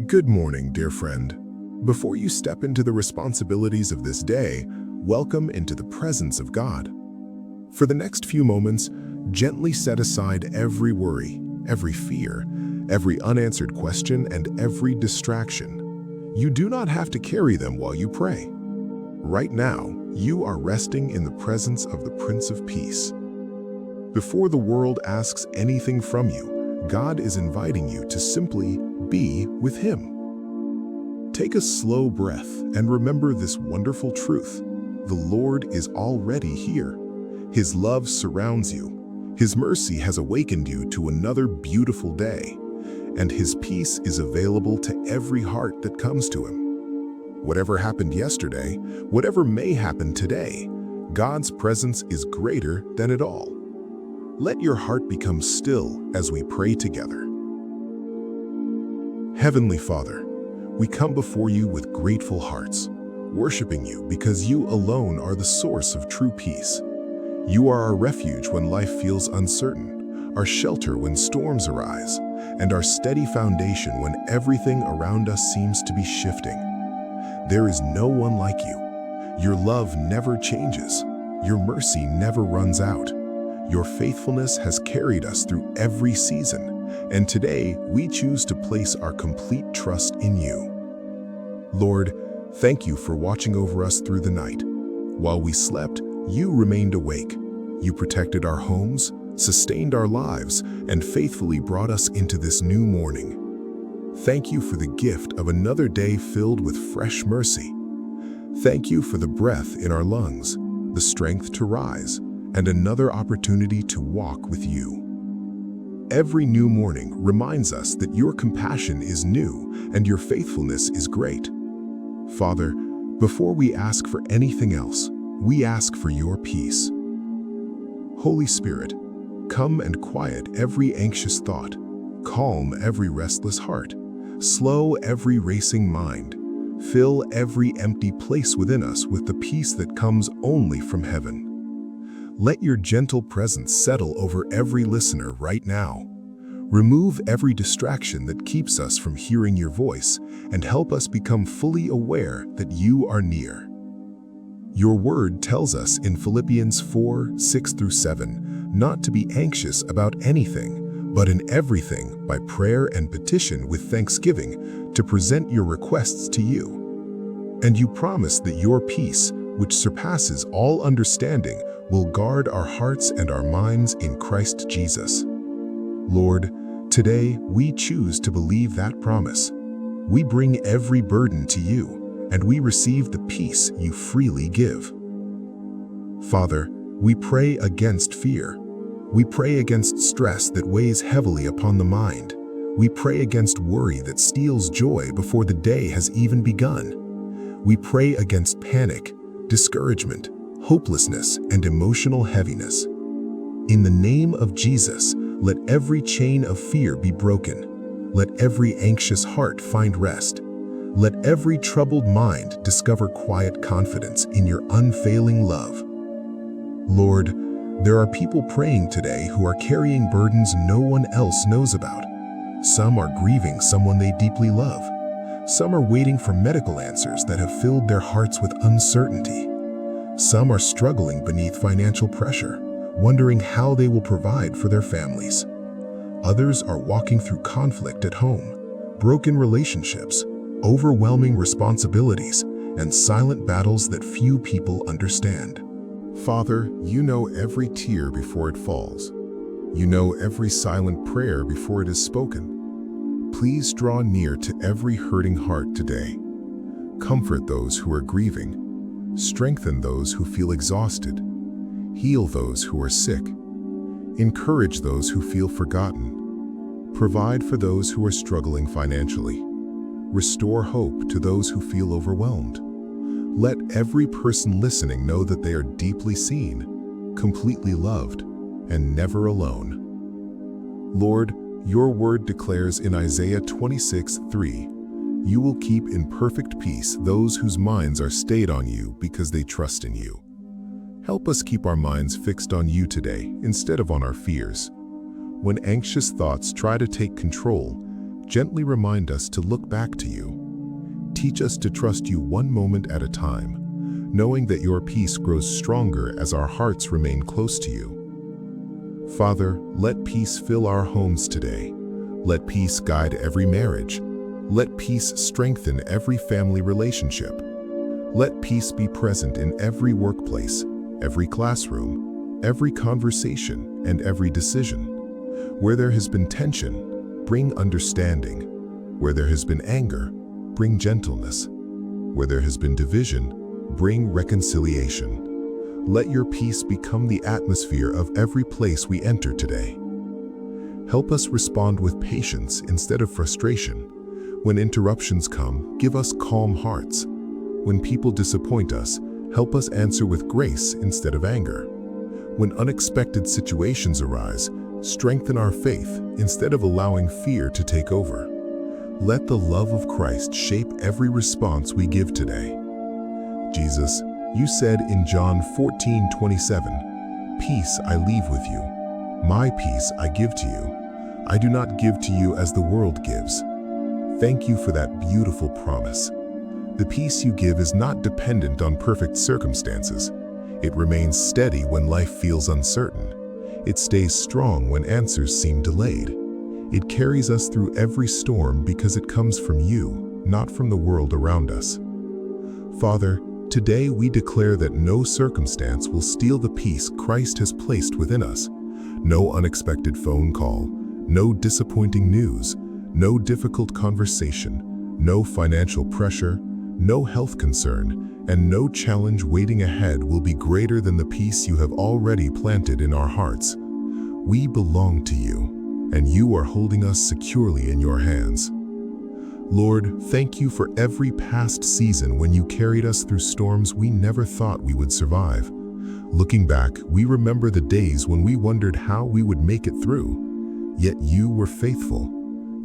Good morning, dear friend. Before you step into the responsibilities of this day, welcome into the presence of God. For the next few moments, gently set aside every worry, every fear, every unanswered question, and every distraction. You do not have to carry them while you pray. Right now, you are resting in the presence of the Prince of Peace. Before the world asks anything from you, God is inviting you to simply be with Him. Take a slow breath and remember this wonderful truth. The Lord is already here. His love surrounds you. His mercy has awakened you to another beautiful day, and His peace is available to every heart that comes to Him. Whatever happened yesterday, whatever may happen today, God's presence is greater than it all. Let your heart become still as we pray together. Heavenly Father, we come before you with grateful hearts, worshiping you because you alone are the source of true peace. You are our refuge when life feels uncertain, our shelter when storms arise, and our steady foundation when everything around us seems to be shifting. There is no one like you. Your love never changes. Your mercy never runs out. Your faithfulness has carried us through every season, and today we choose to place our complete trust in you. Lord, thank you for watching over us through the night. While we slept, you remained awake. You protected our homes, sustained our lives, and faithfully brought us into this new morning. Thank you for the gift of another day filled with fresh mercy. Thank you for the breath in our lungs, the strength to rise, and another opportunity to walk with you. Every new morning reminds us that your compassion is new and your faithfulness is great. Father, before we ask for anything else, we ask for your peace. Holy Spirit, come and quiet every anxious thought, calm every restless heart, slow every racing mind, fill every empty place within us with the peace that comes only from heaven. Let your gentle presence settle over every listener right now. Remove every distraction that keeps us from hearing your voice and help us become fully aware that you are near. Your word tells us in Philippians 4:6-7 not to be anxious about anything, but in everything by prayer and petition with thanksgiving to present your requests to you. And you promise that your peace, which surpasses all understanding, will guard our hearts and our minds in Christ Jesus. Lord, today we choose to believe that promise. We bring every burden to you, and we receive the peace you freely give. Father, we pray against fear. We pray against stress that weighs heavily upon the mind. We pray against worry that steals joy before the day has even begun. We pray against panic, discouragement, hopelessness, and emotional heaviness. In the name of Jesus, let every chain of fear be broken. Let every anxious heart find rest. Let every troubled mind discover quiet confidence in your unfailing love. Lord, there are people praying today who are carrying burdens no one else knows about. Some are grieving someone they deeply love. Some are waiting for medical answers that have filled their hearts with uncertainty. Some are struggling beneath financial pressure, wondering how they will provide for their families. Others are walking through conflict at home, broken relationships, overwhelming responsibilities, and silent battles that few people understand. Father, you know every tear before it falls. You know every silent prayer before it is spoken. Please draw near to every hurting heart today. Comfort those who are grieving. Strengthen those who feel exhausted. Heal those who are sick. Encourage those who feel forgotten. Provide for those who are struggling financially. Restore hope to those who feel overwhelmed. Let every person listening know that they are deeply seen, completely loved, and never alone. Lord, your word declares in Isaiah 26:3, you will keep in perfect peace those whose minds are stayed on you because they trust in you. Help us keep our minds fixed on you today instead of on our fears. When anxious thoughts try to take control, Gently remind us to look back to you. Teach us to trust you one moment at a time, knowing that your peace grows stronger as our hearts remain close to you. Father, let peace fill our homes today. Let peace guide every marriage. Let peace strengthen every family relationship. Let peace be present in every workplace, every classroom, every conversation, and every decision. Where there has been tension, bring understanding. Where there has been anger, bring gentleness. Where there has been division, bring reconciliation. Let your peace become the atmosphere of every place we enter today. Help us respond with patience instead of frustration. When interruptions come, give us calm hearts. When people disappoint us, help us answer with grace instead of anger. When unexpected situations arise, strengthen our faith instead of allowing fear to take over. Let the love of Christ shape every response we give today. Jesus, you said in John 14:27, "Peace I leave with you. My peace I give to you. I do not give to you as the world gives." Thank you for that beautiful promise. The peace you give is not dependent on perfect circumstances. It remains steady when life feels uncertain. It stays strong when answers seem delayed. It carries us through every storm because it comes from you, not from the world around us. Father, today we declare that no circumstance will steal the peace Christ has placed within us. No unexpected phone call, no disappointing news, no difficult conversation, no financial pressure, no health concern, and no challenge waiting ahead will be greater than the peace you have already planted in our hearts. We belong to you, and you are holding us securely in your hands. Lord, thank you for every past season when you carried us through storms we never thought we would survive. Looking back, we remember the days when we wondered how we would make it through. Yet you were faithful.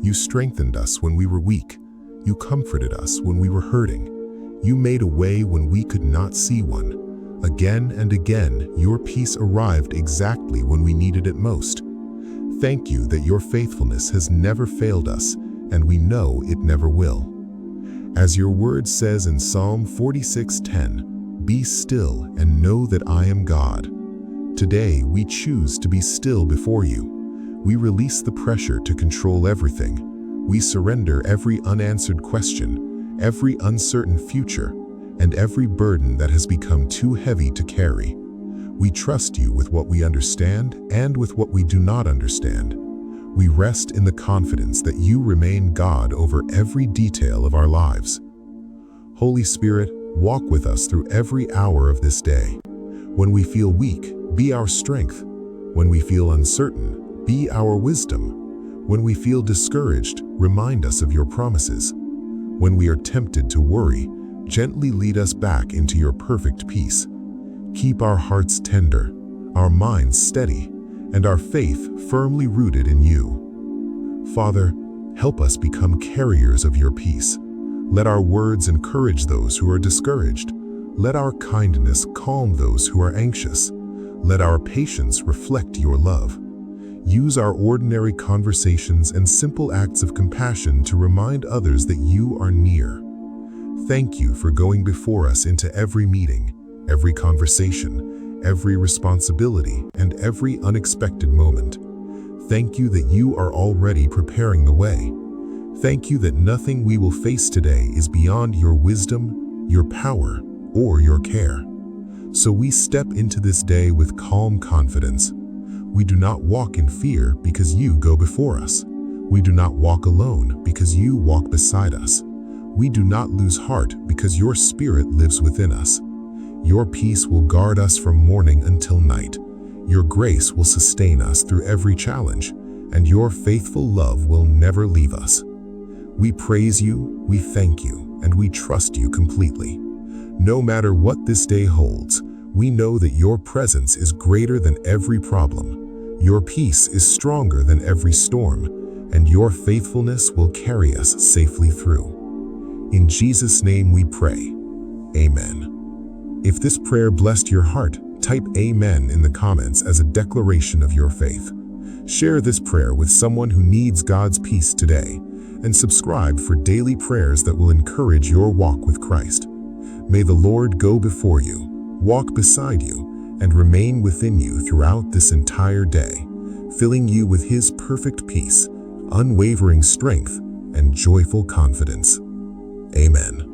You strengthened us when we were weak. You comforted us when we were hurting. You made a way when we could not see one. Again and again, your peace arrived exactly when we needed it most. Thank you that your faithfulness has never failed us, and we know it never will. As your word says in Psalm 46:10, "Be still and know that I am God." Today, we choose to be still before you. We release the pressure to control everything. We surrender every unanswered question, every uncertain future, and every burden that has become too heavy to carry. We trust you with what we understand and with what we do not understand. We rest in the confidence that you remain God over every detail of our lives. Holy Spirit, walk with us through every hour of this day. When we feel weak, be our strength. When we feel uncertain, be our wisdom. When we feel discouraged, remind us of your promises. When we are tempted to worry, gently lead us back into your perfect peace. Keep our hearts tender, our minds steady, and our faith firmly rooted in you. Father, help us become carriers of your peace. Let our words encourage those who are discouraged. Let our kindness calm those who are anxious. Let our patience reflect your love. Use our ordinary conversations and simple acts of compassion to remind others that you are near. Thank you for going before us into every meeting, every conversation, every responsibility, and every unexpected moment. Thank you that you are already preparing the way. Thank you that nothing we will face today is beyond your wisdom, your power, or your care. So we step into this day with calm confidence. We do not walk in fear because you go before us. We do not walk alone because you walk beside us. We do not lose heart because your Spirit lives within us. Your peace will guard us from morning until night. Your grace will sustain us through every challenge, and your faithful love will never leave us. We praise you, we thank you, and we trust you completely. No matter what this day holds, we know that your presence is greater than every problem. Your peace is stronger than every storm, and your faithfulness will carry us safely through. In Jesus' name we pray. Amen. If this prayer blessed your heart, type Amen in the comments as a declaration of your faith. Share this prayer with someone who needs God's peace today, and subscribe for daily prayers that will encourage your walk with Christ. May the Lord go before you, walk beside you, and remain within you throughout this entire day, filling you with His perfect peace, unwavering strength, and joyful confidence. Amen.